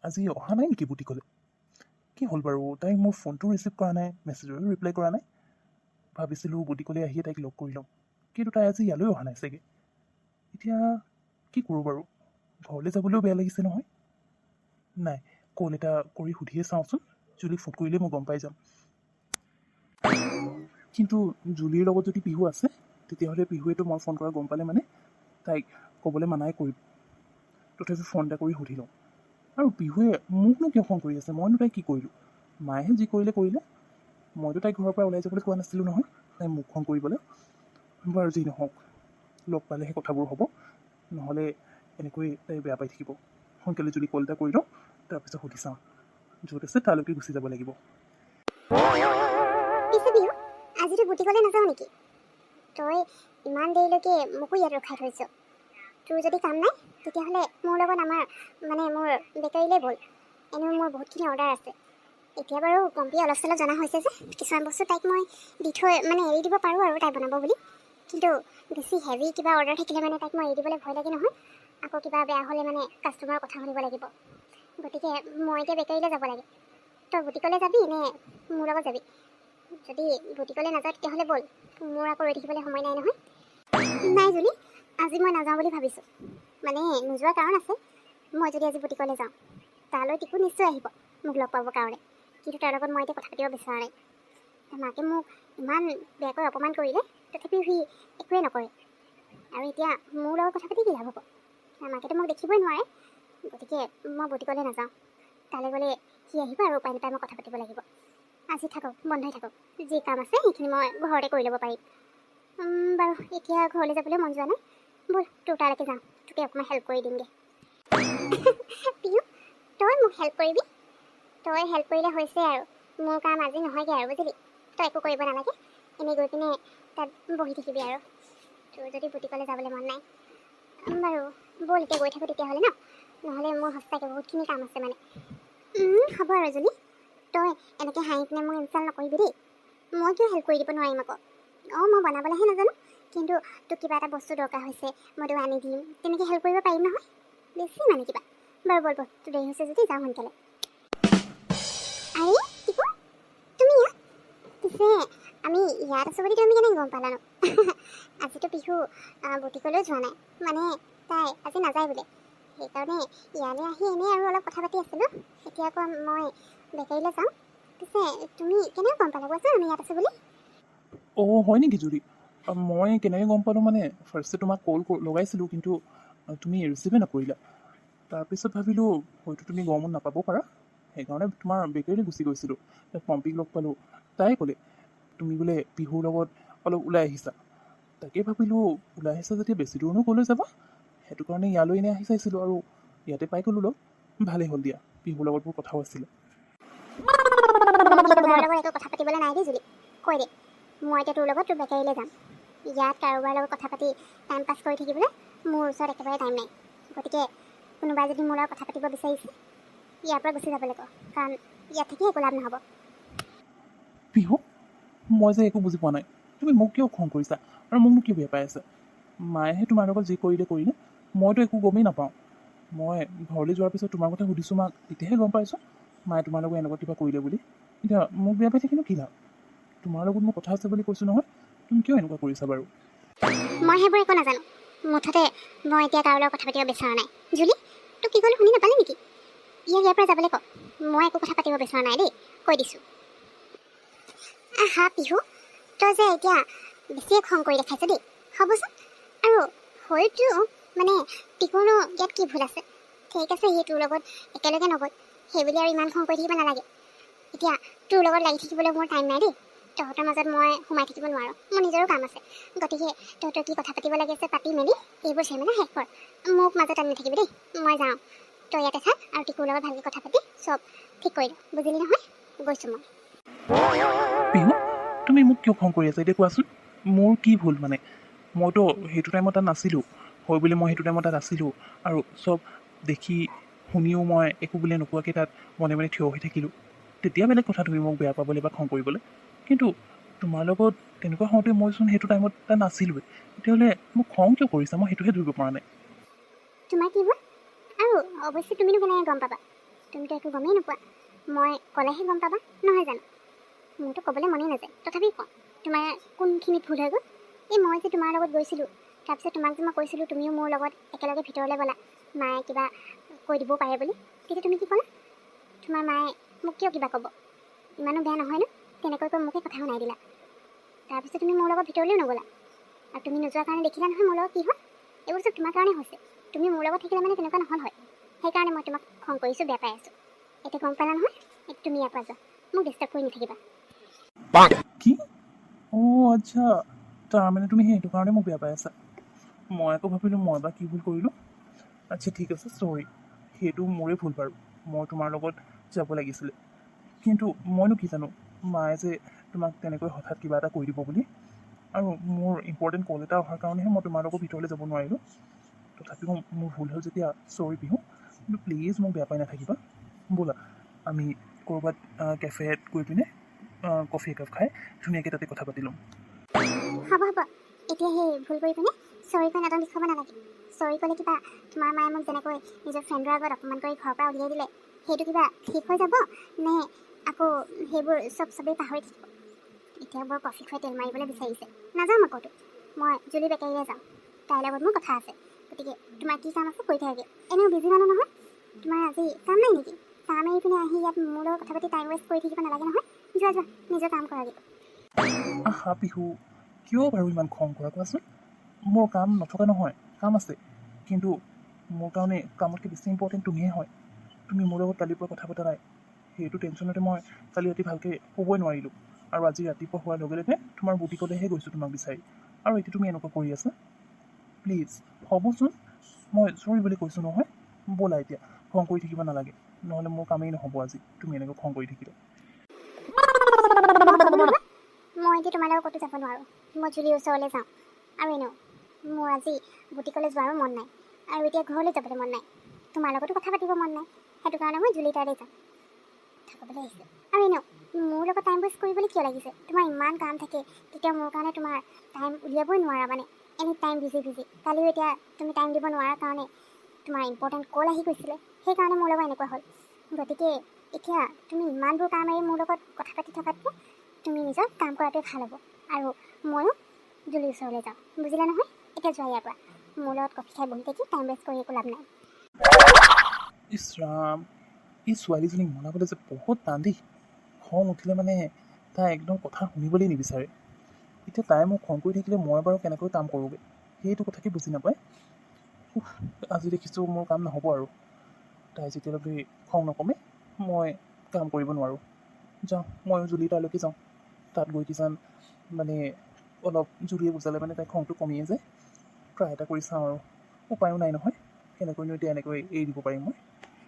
আজি অহা নাই নেকি বুটিকলৈ? কি হ'ল বাৰু? তাই মোৰ ফোনটো ৰিচিভ কৰা নাই, মেছেজৰো ৰিপ্লাই কৰা নাই। ভাবিছিলোঁ বুটিকলৈ আহিয়ে তাইক লগ কৰি ল'ম, কিন্তু তাই আজি ইয়ালৈ অহা নাই চাগে। এতিয়া কি কৰোঁ বাৰু? ঘৰলৈ যাবলৈও বেয়া লাগিছে নহয়। নাই, কল এটা কৰি সুধিয়ে চাওঁচোন। জুলিক ফোন কৰিলেই মই গম পাই যাম। কিন্তু জুলিৰ লগত যদি পিহু আছে, তেতিয়াহ'লে পিহুৱেতো মই ফোন কৰা গম পালে মানে তাইক ক'বলৈ মানাই কৰিব। তথাপি ফোন এটা কৰি সুধি লওঁ। আৰু পিহুৱে মোকনো কিয় ফোন কৰি আছে? মইনো তাইক কি কৰিলোঁ? মায়েহে যি কৰিলে কৰিলে। মইতো তাইক ঘৰৰ পৰা ওলাই যাবলৈ কোৱা নাছিলোঁ নহয়, তাই মোক ফোন কৰিবলৈ। বাৰু যি নহওক, লগ পালেহে কথাবোৰ হ'ব, নহ'লে এনেকৈ তাই বেয়া পাই থাকিব। সোনকালে যদি কল এটা কৰি লওঁ, তাৰপিছত সুধি চাওঁ। য'ত আছে তালৈকে গুচি যাব লাগিব। পিছে বিহু, আজিতো বুটিকলৈ নাযাওঁ নেকি? তই ইমান দেৰিলৈকে মোকো ইয়াত ৰখাই থৈছ। তোৰ যদি কাম নাই, তেতিয়াহ'লে মোৰ লগত মোৰ বেকাৰীলৈ ব'ল। এনেও মোৰ বহুতখিনি অৰ্ডাৰ আছে। এতিয়া বাৰু পম্পীয়ে অলপ চলপ জনা হৈছে যে কিছুমান বস্তু তাইক মই এৰি দিব পাৰোঁ আৰু তাই বনাব বুলি। কিন্তু বেছি হেভি কিবা অৰ্ডাৰ থাকিলে তাইক মই এৰি দিবলৈ ভয় লাগে নহয়। আকৌ কিবা বেয়া হ'লে কাষ্টমাৰৰ কথা শুনিব লাগিব। গতিকে মই এতিয়া বেকাৰীলৈ যাব লাগে। তই বুটিকলৈ যাবি নে মোৰ লগত যাবি? যদি বুটিকলৈ নাযাওঁ তেতিয়াহ'লে ব'ল, মোৰ আকৌ ৰৈ থাকিবলৈ সময় নাই নহয়। নাই জুলি, আজি মই নাযাওঁ বুলি ভাবিছোঁ। নোযোৱাৰ কাৰণ আছে। মই যদি আজি বুটিকলৈ যাওঁ, তালৈ টিকু নিশ্চয় আহিব মোক লগ পাবৰ কাৰণে। কিন্তু তাৰ লগত মই এতিয়া কথা পাতিব বিচৰা নাই। মাকে মোক ইমান বেয়াকৈ অপমান কৰিলে, তথাপিও সি একোৱেই নকৰে। আৰু এতিয়া মোৰ লগত কথা পাতি কি লাভ হ'ব? মাকেতো মোক দেখিবই নোৱাৰে। গতিকে মই বুটিকলৈ নাযাওঁ। তালৈ গ'লে সি আহিব আৰু উপায় নাপাই মই কথা পাতিব লাগিব। আজি থাকক, বন্ধই থাকক। যি কাম আছে সেইখিনি মই ঘৰতে কৰি ল'ব পাৰিম। বাৰু এতিয়া ঘৰলৈ যাবলৈ মন যোৱা নাই। ব'ল তোৰ তালৈকে যাওঁ, তোকে অকণমান হেল্প কৰি দিমগৈ। পিয়ু, তই মোক হেল্প কৰিবি? তই হেল্প কৰিলে হৈছে আৰু। মোৰ কাম আজি নহয়গৈ আৰু, বুজিলি? তই একো কৰিব নালাগে। এনেই গৈ পিনে তাত বহি থাকিবি আৰু। তোৰ যদি বুটিকলৈ যাবলৈ মন নাই, বাৰু ব'ল এতিয়া গৈ থাকোঁ তেতিয়াহ'লে ন? নহ'লে মোৰ সঁচাকৈ বহুতখিনি কাম আছে হ'ব আৰু জুলি। তই এনেকৈ হাঁহি পিনে মোক ইনচাল্ট নকৰিবি দেই। মই কিয় হেল্প কৰি দিব নোৱাৰিম আকৌ? মই বনাবলৈহে নাজানো, কিন্তু তোক কিবা এটা বস্তু দৰকাৰ হৈছে, মই তোক আনি দিম। তেনেকৈ হেল্প কৰিব পাৰিম নহয়। বেছি কিবা। বাৰু ব'ল, তোৰ দেৰি হৈছে যদি যাওঁ সোনকালে। আৰে টিকু, তুমি ইয়াত? পিছে আমি ইয়াত আছোঁ বুলি তুমি কেনেকৈ গম পালানো? আজিতো পিহু বুটিকলৈও যোৱা নাই। তাই আজি নাযায় বোলে। সেইকাৰণে ইয়ালৈ আহি এনেই আৰু অলপ কথা পাতি আছিলোঁ। এতিয়া আকৌ মই বেকাৰীলৈ যাওঁ। পিছে তুমি কেনেকৈ গম পালা কোৱাচোন আমি ইয়াত আছোঁ বুলি? হয় নেকি জুলি? মই কেনেকৈ গম পালোঁ ফাৰ্ষ্টে তোমাক কল লগাইছিলোঁ, কিন্তু তুমি ৰিচিভে নকৰিলা। তাৰপিছত ভাবিলোঁ হয়তো তুমি গৰমত নাপাব পাৰা, সেইকাৰণে তোমাৰ বেকাৰীলৈ গুচি গৈছিলোঁ। পম্পীক লগ পালোঁ, তাই ক'লে তুমি বোলে পিহুৰ লগত অলপ ওলাই আহিছা। তাকে ভাবিলোঁ ওলাই আহিছা যেতিয়া বেছি দূৰনো ক'লৈ যাবা, সেইটো কাৰণে ইয়ালৈ এনেই আহি চাইছিলোঁ আৰু ইয়াতে পাই গ'লোঁ লগ। ভালেই হ'ল দিয়া, পিহুৰ লগত মোৰ কথাও আছিলে। তোৰ লগত একো কথা পাতিবলৈ নাই দেই জুলি, কৈ দে। মই এতিয়া তোৰ লগত তোৰ বেকাৰীলৈ যাম। ইয়াত কাৰোবাৰ লগত কথা পাতি টাইম পাছ কৰি থাকিবলৈ মোৰ ওচৰত একেবাৰে টাইম নাই। গতিকে কোনোবাই যদি মোৰ লগত কথা পাতিব বিচাৰিছে, ইয়াৰ পৰা গুচি যাবলৈ কওঁ, কাৰণ ইয়াত থাকি একো লাভ নহ'ব। পিহু, মই যে একো বুজি পোৱা নাই, তুমি মোক কিয় খং কৰিছা আৰু মোকনো কিয় বেয়া পাই আছা? মায়েহে তোমাৰ লগত যি কৰিলে, মইতো একো গমেই নাপাওঁ। মই ঘৰলৈ যোৱাৰ পিছত তোমাৰ কথা সুধিছোঁ মাক, তেতিয়াহে গম পাইছোঁ মায়ে তোমাৰ লগত এনেকুৱা কিবা কৰিলে বুলি। এতিয়া মোক বেয়া পাই থাকিনো কি লাভ? তোমাৰ লগত মোৰ কথা আছে বুলি কৈছোঁ নহয়, তুমি কিয় এনেকুৱা কৰিছা বাৰু? মই সেইবোৰ একো নাজানো। মুঠতে মই এতিয়া কাৰো লগত কথা পাতিব বিচৰা নাই। জুলি, তোক কি ক'লো শুনি নাপালি নেকি? ইয়াৰ পৰা যাবলৈ কওঁ। মই একো কথা পাতিব বিচৰা নাই দেই, কৈ দিছোঁ। আহা পিহু, তই যে এতিয়া বেছিয়ে খং কৰি দেখাইছ দেই। হ'বচোন। আৰু হয়তো টিকুৰনো ইয়াত কি ভুল আছে? ঠিক আছে, সি তোৰ লগত একেলগে নগ'ল, সেইবুলি আৰু ইমান খং কৰি থাকিব নালাগে। এতিয়া তোৰ লগত লাগি থাকিবলৈ মোৰ টাইম নাই দেই। তহঁতৰ মাজত মই সোমাই থাকিব নোৱাৰোঁ, মোৰ নিজৰো কাম আছে। গতিকে তহঁতৰ কি কথা পাতিব লাগে আছে পাতি মেলি এইবোৰ শেষ কৰ। মোক মাজত আনি নাথাকিবি দেই। মই যাওঁ, তই ইয়াতে থাক আৰু টিকুৰ লগত ভালকৈ কথা পাতি চব ঠিক কৰি দিওঁ, বুজিলি নহয়? গৈছোঁ মই। পিহু, তুমি মোক কিয় খং কৰি আছা এতিয়া কোৱাচোন? মোৰ কি ভুল মইতো সেইটো টাইমত তাত নাছিলোঁ, হয় বুলি মই সেইটো টাইমত তাত আছিলোঁ। আৰু চব দেখি শুনিও মই একো বোলে নোকোৱাকৈ তাত মনে মনে থিয় হৈ থাকিলোঁ। তেতিয়া বেলেগ কথা তুমি মোক বেয়া পাবলৈ বা খং কৰিবলৈ। কিন্তু তোমাৰ লগত তেনেকুৱা হওঁতে মইচোন সেইটো টাইমত তাত নাছিলোঁৱে। তেতিয়াহ'লে মোক খং কিয় কৰিছা? মই সেইটোহে ধৰিব পৰা নাই। তোমাৰ কি ভুল? আৰু অৱশ্যে তুমিনো কেনেকৈ গম পাবা? তুমিতো একো গমেই নোপোৱা। মই ক'লেহে গম পাবা, নহয় জানো? মোৰতো ক'বলৈ মনেই নাযায়, তথাপি কওঁ। তোমাৰ কোনখিনিত ভুল হৈ গ'ল? এই মই যে তোমাৰ লগত গৈছিলোঁ, তাৰপিছত তোমাক যে মই কৈছিলোঁ তুমিও মোৰ লগত একেলগে ভিতৰলৈ ব'লা, মায়ে কিবা কৈ দিবও পাৰে বুলি। তেতিয়া তুমি কি ক'লা? তোমাৰ মায়ে মোক কিয় কিবা ক'ব, ইমানো বেয়া নহয় ন? তেনেকৈ কৈ মোকে কথা শুনাই দিলা। তাৰপিছত তুমি মোৰ লগত ভিতৰলৈও নগ'লা। আৰু তুমি নোযোৱাৰ কাৰণে দেখিলা নহয় মোৰ লগত কি হ'ল? এইবোৰ চব তোমাৰ কাৰণে হৈছে। তুমি মোৰ লগত থাকিলে মানে তেনেকুৱা নহ'ল হয়। সেইকাৰণে মই তোমাক খং কৰিছোঁ, বেয়া পাই আছোঁ। এতিয়া গম পালা নহয়? এতিয়া তুমি ইয়াৰ পৰা যোৱা, মোক ডিষ্টাৰ্ব কৰি নাথাকিবা। কি? অঁ আচ্ছা, তাৰমানে তুমি সেইটো কাৰণে মোক বেয়া পাই আছা। মই আকৌ ভাবিলোঁ মই বা কি ভুল কৰিলোঁ। আচ্ছা ঠিক আছে, চৰি, সেইটো মোৰে ভুল বাৰু। মই তোমাৰ লগত যাব লাগিছিলে, কিন্তু মইনো কি জানো মায়ে যে তোমাক তেনেকৈ হঠাৎ কিবা এটা কৈ দিব বুলি। আৰু মোৰ ইম্পৰ্টেণ্ট কল এটা অহাৰ কাৰণেহে মই তোমাৰ লগত ভিতৰলৈ যাব নোৱাৰিলোঁ। তথাপিও মোৰ ভুল হ'ল যেতিয়া চৰি পিহু, কিন্তু প্লিজ মোক বেয়া পাই নাথাকিবা। ব'লা আমি ক'ৰবাত কেফেত গৈ পিনে কফি একাপ খাই ধুনীয়াকৈ তাতে কথা পাতি ল'ম। হ'ব হ'ব, এতিয়া সেই ভুল কৰি পিনে চৰি কৈ নাটক দেখুৱাব নালাগে। চৰি ক'লে কিবা তোমাৰ মায়ে মোক যেনেকৈ নিজৰ ফ্ৰেণ্ডৰ আগত অপমান কৰি ঘৰৰ পৰা উলিয়াই দিলে, সেইটো কিবা ঠিক হৈ যাব নে আকৌ সেইবোৰ চবেই পাহৰি থাকিব? এতিয়া বৰ কফি খুৱাই তেল মাৰিবলৈ বিচাৰিছে। নাযাওঁ মই ক'তো, মই জুলি বেকাৰীলৈ যাওঁ। তাইৰ লগত মোৰ কথা আছে, গতিকে তোমাৰ কি কাম আছে কৰি থাকেগে। এনেও বিজি মানুহ নহয়, তোমাৰ আজি কাম নাই নেকি? কাম এৰি পিনে আহি ইয়াত মোৰ লগত কথা পাতি টাইম ৱেষ্ট কৰি থাকিব নালাগে নহয়। যোৱা যোৱা, নিজৰ কাম কৰাগে। আহা পিহু, কিয় বাৰু ইমান খং কৰা কোৱাচোন? মোৰ কাম নথকা নহয়, কাম আছে, কিন্তু মোৰ কাৰণে কামতকৈ বেছি ইম্পৰ্টেণ্ট তুমিয়ে হয়। তুমি মোৰ লগত কালিৰ পৰা কথা পতা নাই, সেইটো টেনশ্যনতে মই কালি ৰাতি ভালকৈ শুবই নোৱাৰিলোঁ। আৰু আজি ৰাতিপুৱা হোৱাৰ লগে লগে তোমাৰ বুটিকলৈহে গৈছোঁ তোমাক বিচাৰি, আৰু এতিয়া তুমি এনেকুৱা কৰি আছা। প্লিজ হ'বচোন, মই চৰি বুলি কৈছোঁ নহয়। ব'লা এতিয়া, খং কৰি থাকিব নালাগে, নহ'লে মোৰ কামেই নহ'ব আজি তুমি এনেকৈ খং কৰি থাকিলে। মই এতিয়া তোমাৰ লগত ক'তো যাব নোৱাৰোঁ। মই জুলিৰ ওচৰলৈ যাওঁ। আৰু এনেও মোৰ আজি বুটিকলৈ যোৱাৰো মন নাই, আৰু এতিয়া ঘৰলৈ যাবলৈ মন নাই। তোমাৰ লগতো কথা পাতিব মন নাই, সেইটো কাৰণে মই জুলি তালৈ যাম। থাকবলৈ আহিছোঁ। আৰু এনেও মোৰ লগত টাইম ৱেষ্ট কৰিবলৈ কিয় লাগিছে? তোমাৰ ইমান কাম থাকে, তেতিয়া মোৰ কাৰণে তোমাৰ টাইম উলিয়াবই নোৱাৰা মানে। Any time busy. কালিও এতিয়া তুমি টাইম দিব নোৱাৰাৰ কাৰণে তোমাৰ ইম্পৰ্টেণ্ট কল আহি গৈছিলে, সেইকাৰণে মোৰ লগত এনেকুৱা হ'ল। গতিকে এতিয়া তুমি ইমানবোৰ কাম এৰি মোৰ লগত কথা পাতি থকাতকৈ তুমি নিজৰ কাম কৰাটোৱে ভাল হ'ব। আৰু ময়ো জুলিৰ ওচৰলৈ যাওঁ, বুজিলা নহয়? এতিয়া যোৱা ইয়াৰ পৰা, মোৰ লগত কফি খাই বহি থাকি টাইম ৱেষ্ট কৰি একো লাভ নাই। ইছ ৰাম, এই ছোৱালীজনীক মনাবলৈ যে বহুত টান দেই। খং উঠিলে মানে তাই একদম কথা শুনিবলৈ নিবিচাৰে। এতিয়া তাই মোক খং কৰি থাকিলে মই বাৰু কেনেকৈ কাম কৰোঁগৈ, সেইটো কথাকে বুজি নাপায়। আজি দেখিছোঁ মোৰ কাম নহ'ব আৰু। তাই যেতিয়ালৈকে খং নকমে মই কাম কৰিব নোৱাৰোঁ। যাওঁ, ময়ো জুলি তালৈকে যাওঁ। তাত গৈ কিজান মানে অলপ জুলিয়ে বুজালে মানে তাই খংটো কমিয়ে যায়। ট্ৰাই এটা কৰি চাওঁ আৰু, উপায়ো নাই নহয়। কেনেকৈনো এতিয়া এনেকৈ এৰি দিব পাৰিম মই।